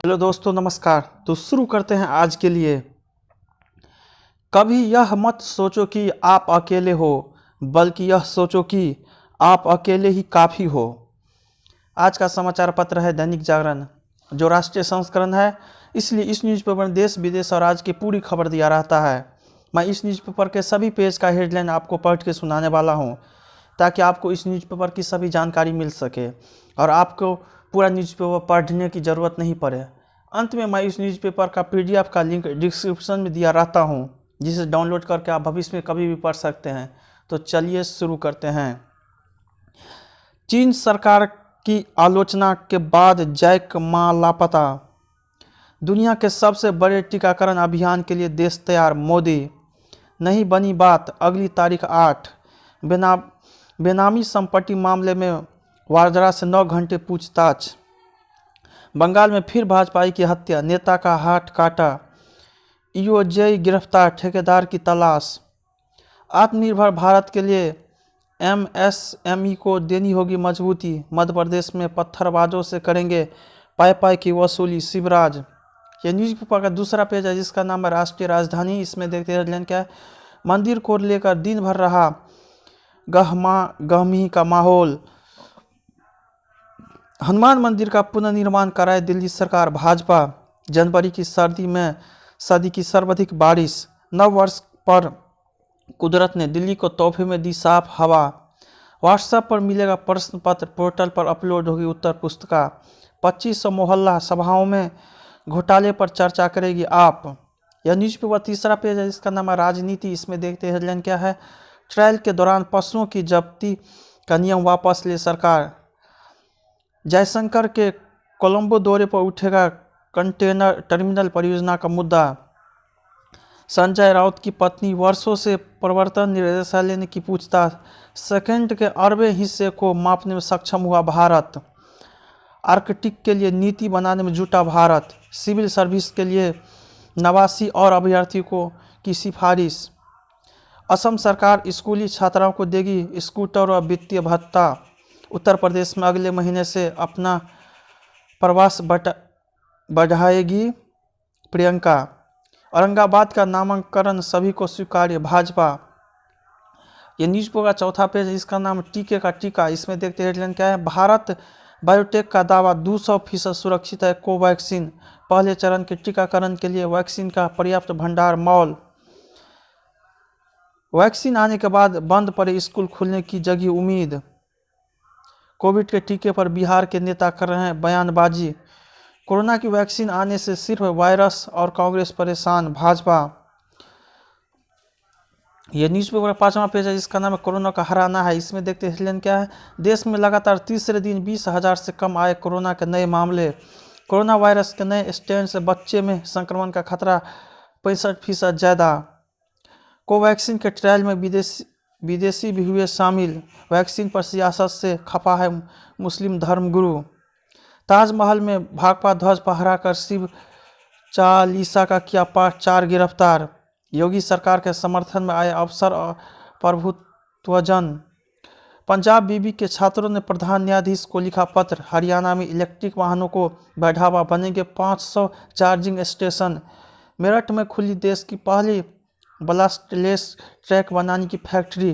Hello दोस्तों, नमस्कार। तो शुरू करते हैं आज के लिए। कभी यह मत सोचो कि आप अकेले हो, बल्कि यह सोचो कि आप अकेले ही काफ़ी हो। आज का समाचार पत्र है दैनिक जागरण, जो राष्ट्रीय संस्करण है, इसलिए इस न्यूज़पेपर में देश विदेश और आज की पूरी खबर दिया रहता है। मैं इस न्यूज़पेपर के सभी पेज का हेडलाइन आपको पढ़ के सुनाने वाला हूँ, ताकि आपको इस न्यूज़पेपर की सभी जानकारी मिल सके और आपको पूरा न्यूज़पेपर पढ़ने की ज़रूरत नहीं पड़े। अंत में मैं इस न्यूज़पेपर का PDF का लिंक डिस्क्रिप्शन में दिया रहता हूँ, जिसे डाउनलोड करके आप भविष्य में कभी भी पढ़ सकते हैं। तो चलिए शुरू करते हैं। चीन सरकार की आलोचना के बाद जैक मा लापता। दुनिया के सबसे बड़े टीकाकरण अभियान के लिए देश तैयार, मोदी। नहीं बनी बात, अगली तारीख 8। बेनामी संपत्ति मामले में वाड्रा से 9 घंटे पूछताछ। बंगाल में फिर भाजपाई की हत्या, नेता का हाथ काटा। ईओजे गिरफ्तार, ठेकेदार की तलाश। आत्मनिर्भर भारत के लिए MSME को देनी होगी मजबूती, मध्य प्रदेश में पत्थरबाजों से करेंगे पाई की वसूली, शिवराज। यह न्यूज़पेपर का दूसरा पेज है, जिसका नाम है राष्ट्रीय राजधानी। इसमें देखते हैं हेडलाइन क्या है। मंदिर को लेकर दिन भर रहा गहमी का माहौल। हनुमान मंदिर का पुनर्निर्माण कराए दिल्ली सरकार, भाजपा। जनवरी की सर्दी में सदी की सर्वाधिक बारिश। नव वर्ष पर कुदरत ने दिल्ली को तोहफे में दी साफ हवा। व्हाट्सएप पर मिलेगा प्रश्न पत्र, पोर्टल पर अपलोड होगी उत्तर पुस्तिका। 2500 मोहल्ला सभाओं में घोटाले पर चर्चा करेगी आप। यह न्यूज़पेपर तीसरा पेज है, जिसका नाम है राजनीति। इसमें देखते हैं हेडलाइन क्या है। ट्रायल के दौरान पशुओं की जब्ती का नियम वापस ले सरकार। जयशंकर के कोलंबो दौरे पर उठेगा कंटेनर टर्मिनल परियोजना का मुद्दा। संजय राउत की पत्नी वर्षों से प्रवर्तन निदेशालय ने की पूछताछ। सेकंड के अरबे हिस्से को मापने में सक्षम हुआ भारत। आर्कटिक के लिए नीति बनाने में जुटा भारत। सिविल सर्विस के लिए 89 और अभ्यर्थियों को की सिफारिश। असम सरकार स्कूली छात्राओं को देगी स्कूटर और वित्तीय भत्ता। उत्तर प्रदेश में अगले महीने से अपना प्रवास बढ़ाएगी प्रियंका। औरंगाबाद का नामांकन सभी को स्वीकार्य, भाजपा। ये न्यूज़पेपर का चौथा पेज है, इसका नाम टीके का टीका। इसमें देखते हैं हेडलाइन क्या है। भारत बायोटेक का दावा, 200% सुरक्षित है कोवैक्सीन। पहले चरण के टीकाकरण के लिए वैक्सीन का पर्याप्त भंडार, मॉल। वैक्सीन आने के बाद बंद पड़े स्कूल खुलने की जगी उम्मीद। कोविड के टीके पर बिहार के नेता कर रहे हैं बयानबाजी। कोरोना की वैक्सीन आने से सिर्फ वायरस और कांग्रेस परेशान, भाजपा। यह न्यूज़पेपर का 5वां पेज है, जिसका नाम है कोरोना का हराना है। इसमें देखते हैं हेडलाइन क्या है। देश में लगातार तीसरे दिन 20,000 से कम आए कोरोना के नए मामले। कोरोना वायरस के नए स्ट्रेन से बच्चे में संक्रमण का खतरा 65% ज़्यादा। कोवैक्सीन के ट्रायल में विदेशी भी हुए शामिल। वैक्सीन पर सियासत से खफा है मुस्लिम धर्मगुरु। ताजमहल में भाकपा ध्वज फहराकर शिव चालीसा का किया पाठ, 4 गिरफ्तार। योगी सरकार के समर्थन में आए अफसर और प्रभुत्वजन। पंजाब बीबी के छात्रों ने प्रधान न्यायाधीश को लिखा पत्र। हरियाणा में इलेक्ट्रिक वाहनों को बढ़ावा, बनेंगे 500 चार्जिंग स्टेशन। मेरठ में खुली देश की पहली ब्लास्टलेस ट्रैक बनाने की फैक्ट्री।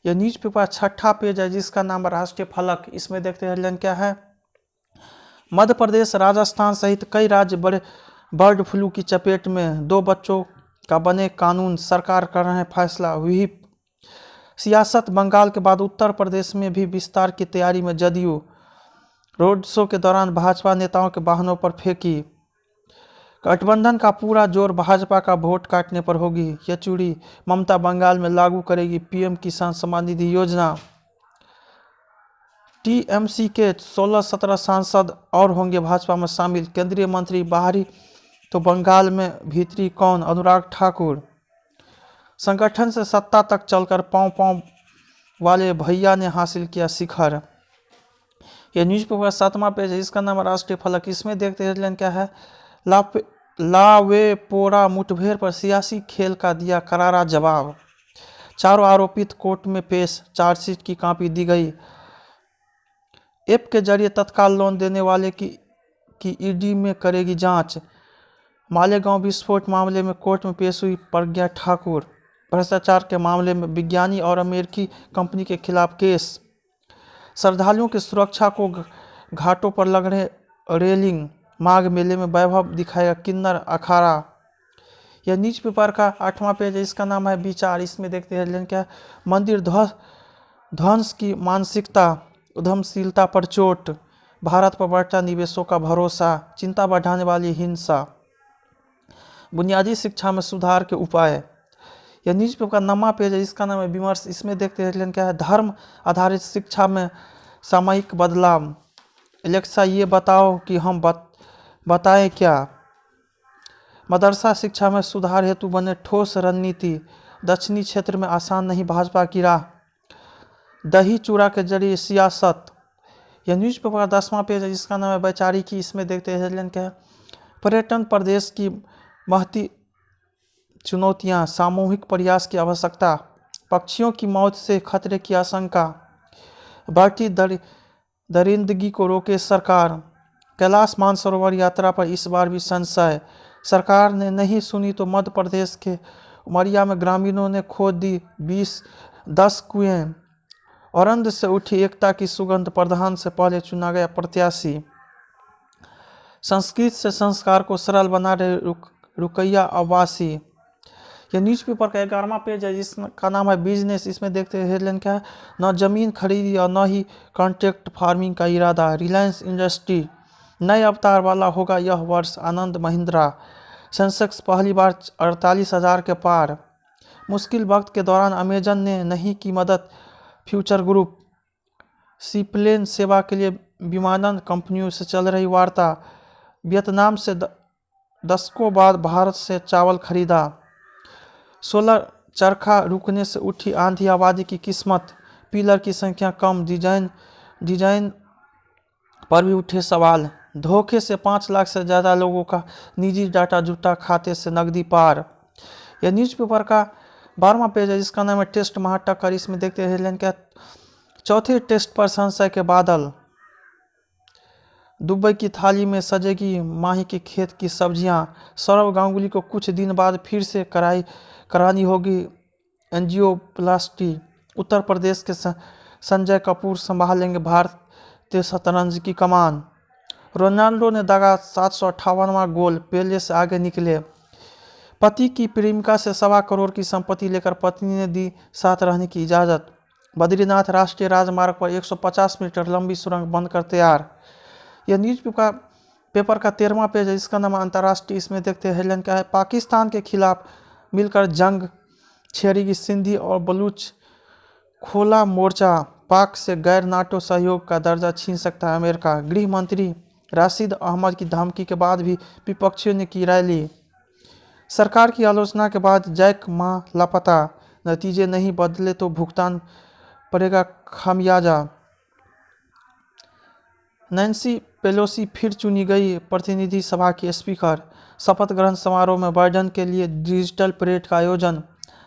यह न्यूज़पेपर 6ठा पेज है, जिसका नाम है राष्ट्रीय फलक। इसमें देखते हैं हेडलाइन क्या है। मध्य प्रदेश, राजस्थान सहित कई राज्य बड़े बर्ड फ्लू की चपेट में। 2 बच्चों का बने कानून, सरकार कर रहे हैं फैसला, व्हिप। सियासत, बंगाल के बाद उत्तर प्रदेश में भी विस्तार की तैयारी में जदयू। रोड शो के दौरान भाजपा नेताओं के वाहनों पर फेंकी। गठबंधन का पूरा जोर भाजपा का वोट काटने पर होगी येचुरी। ममता बंगाल में लागू करेगी PM किसान सम्मान निधि योजना। TMC के 16-17 सांसद और होंगे भाजपा में शामिल। केंद्रीय मंत्री बाहरी तो बंगाल में भीतरी कौन, अनुराग ठाकुर। संगठन से सत्ता तक चलकर पांव वाले भैया ने हासिल किया शिखर। यह न्यूज़पेपर 7वां पेज है, इसका नाम राष्ट्रीय फलक। इसमें देखते हैं हेडलाइन क्या है। लावेपोरा मुठभेड़ पर सियासी खेल का दिया करारा जवाब। चारों आरोपित कोर्ट में पेश, चार्जशीट की कॉपी दी गई। ऐप के जरिए तत्काल लोन देने वाले की की ईडी में करेगी जांच। मालेगांव विस्फोट मामले में कोर्ट में पेश हुई प्रज्ञा ठाकुर। भ्रष्टाचार के मामले में विज्ञानी और अमेरिकी कंपनी के खिलाफ केस। श्रद्धालुओं की सुरक्षा को घाटों पर लग रहे रेलिंग। माघ मेले में वैभव दिखाएगा किन्नर अखाड़ा। यह न्यूज पेपर का 8वां पेज है, इसका नाम है विचार। इसमें देखते हैं लेकिन क्या, मंदिर ध्वंस की मानसिकता, उद्यमशीलता पर चोट, भारत पर बढ़ता निवेशों का भरोसा, चिंता बढ़ाने वाली हिंसा, बुनियादी शिक्षा में सुधार के उपाय। यह न्यूज पेपर का 9वां पेज है, इसका नाम है विमर्श। इसमें देखते हैं लेकिन क्या है, धर्म आधारित शिक्षा में सामयिक बदलाव। एलेक्सा ये बताओ कि हम बताएं क्या। मदरसा शिक्षा में सुधार हेतु बने ठोस रणनीति। दक्षिणी क्षेत्र में आसान नहीं भाजपा की राह। दही चूड़ा के जरिए सियासत। यह न्यूज पेपर का 10वां पेज है, जिसका नाम है वैचारिकी। इसमें देखते हैं हेडलाइन क्या है, पर्यटन प्रदेश की महती चुनौतियां, सामूहिक प्रयास की आवश्यकता, पक्षियों की मौत से खतरे की आशंका, बढ़ती दरिंदगी को रोके सरकार, कैलाश मानसरोवर यात्रा पर इस बार भी संशय, सरकार ने नहीं सुनी तो मध्य प्रदेश के उमरिया में ग्रामीणों ने खोद दी 10 कुएं, औरंद से उठी एकता की सुगंध, प्रधान से पहले चुना गया प्रत्याशी। संस्कृत से संस्कार को सरल बना रहे रुकैया अब्बासी। यह न्यूज़पेपर का 11वां पेज है, जिसका नाम है बिजनेस। इसमें देखते हैं हेडलाइन क्या है, न जमीन खरीदी और न ही कॉन्ट्रैक्ट फार्मिंग का इरादा। रिलायंस इंडस्ट्री नए अवतार वाला होगा यह वर्ष, आनंद महिंद्रा। सेंसेक्स पहली बार 48,000 के पार। मुश्किल वक्त के दौरान अमेजन ने नहीं की मदद फ्यूचर ग्रुप। सीप्लेन सेवा के लिए विमानन कंपनियों से चल रही वार्ता। वियतनाम से दशकों बाद भारत से चावल खरीदा। सोलर चरखा रुकने से उठी आंधी आबादी की किस्मत। पिलर की संख्या कम, डिजाइन पर भी उठे सवाल। धोखे से 5 लाख से ज़्यादा लोगों का निजी डाटा जुटा, खाते से नकदी पार। यह न्यूज़पेपर का 12वां पेज है, जिसका नाम है टेस्ट महाटक्कर। इसमें देखते हैं हेडलाइन क्या, चौथे टेस्ट पर संशय के बादल। दुबई की थाली में सजेगी माही के खेत की सब्जियां। सौरव गांगुली को कुछ दिन बाद फिर से करानी होगी एंजियोप्लास्टी। उत्तर प्रदेश के संजय कपूर संभालेंगे भारतीय शतरंज की कमान। रोनाल्डो ने दागा 758वां गोल, पेले से आगे निकले। पति की प्रेमिका से 1.25 करोड़ की संपत्ति लेकर पत्नी ने दी साथ रहने की इजाज़त। बद्रीनाथ राष्ट्रीय राजमार्ग पर 150 मीटर लंबी सुरंग बनकर तैयार। यह न्यूज पेपर का 13वां पेज है, इसका नाम अंतर्राष्ट्रीय। इसमें देखते हैं हेडलाइन क्या है, पाकिस्तान के खिलाफ मिलकर जंग छेड़ेगी सिंधी और बलूच। खोला मोर्चा, पाक से गैर नाटो सहयोग का दर्जा छीन सकता है अमेरिका। गृह मंत्री राशिद अहमद की धमकी के बाद भी विपक्षियों ने की रैली। सरकार की आलोचना के बाद जैक मा लापता, नतीजे नहीं बदले तो भुगतान पड़ेगा खामियाजा। नैन्सी पेलोसी फिर चुनी गई प्रतिनिधि सभा की स्पीकर। शपथ ग्रहण समारोह में बाइडेन के लिए डिजिटल परेड का आयोजन।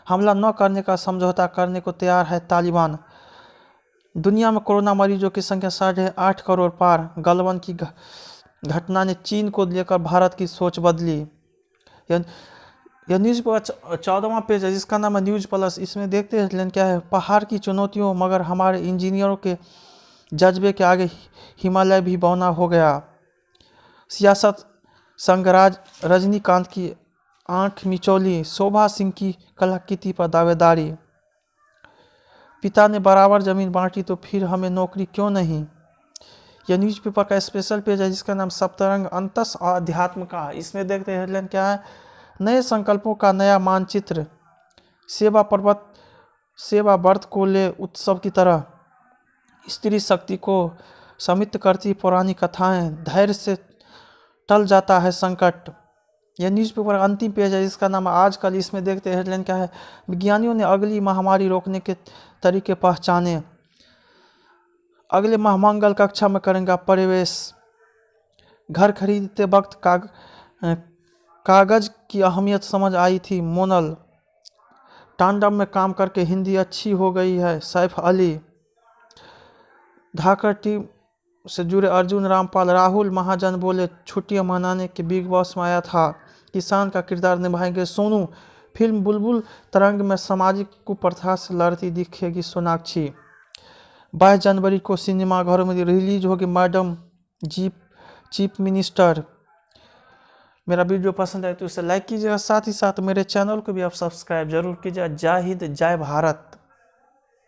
हमला न करने का समझौता करने को तैयार है तालिबान। दुनिया में कोरोना मरीजों की संख्या 8.5 करोड़ पार। गलवान की घटना ने चीन को लेकर भारत की सोच बदली। यह न्यूज़ पर 14वां पेज है, जिसका नाम है न्यूज़ प्लस। इसमें देखते हैं हेडलाइन क्या है, पहाड़ की चुनौतियों मगर हमारे इंजीनियरों के जज्बे के आगे हिमालय भी बौना हो गया। सियासत संगराज रजनीकांत की आंख मिचौली। शोभा सिंह की कलाकृति पर दावेदारी। पिता ने बराबर जमीन बांटी तो फिर हमें नौकरी क्यों नहीं। यह न्यूज़पेपर का स्पेशल पेज है, जिसका नाम सप्तरंग अंतस और अध्यात्म का। इसमें देखते हैं हेडलाइन क्या है, नए संकल्पों का नया मानचित्र। सेवा व्रत को ले उत्सव की तरह। स्त्री शक्ति को समित करती पुरानी कथाएं। धैर्य से टल जाता है संकट। यह न्यूज़पेपर का अंतिम पेज है, जिसका नाम आजकल। इसमें देखते हैं हेडलाइन क्या है, विज्ञानियों ने अगली महामारी रोकने के तरीके पहचाने। अगले माह मंगल कक्षा में करेंगे प्रवेश। घर खरीदते वक्त कागज की अहमियत समझ आई थी मोनल। टांडम में काम करके हिंदी अच्छी हो गई है सैफ अली। धाकर टीम से जुड़े अर्जुन रामपाल राहुल महाजन बोले छुट्टियां मनाने के बिग बॉस में आया था, किसान का किरदार निभाएंगे सोनू। फिल्म बुलबुल तरंग में सामाजिक कुप्रथा से लड़ती दिखेगी सोनाक्षी। 22 जनवरी को सिनेमाघरों में रिलीज होगी मैडम जी चीफ मिनिस्टर। मेरा वीडियो पसंद आए तो इसे लाइक कीजिएगा, साथ ही साथ मेरे चैनल को भी आप सब्सक्राइब जरूर कीजिएगा। जय हिंद, जय भारत।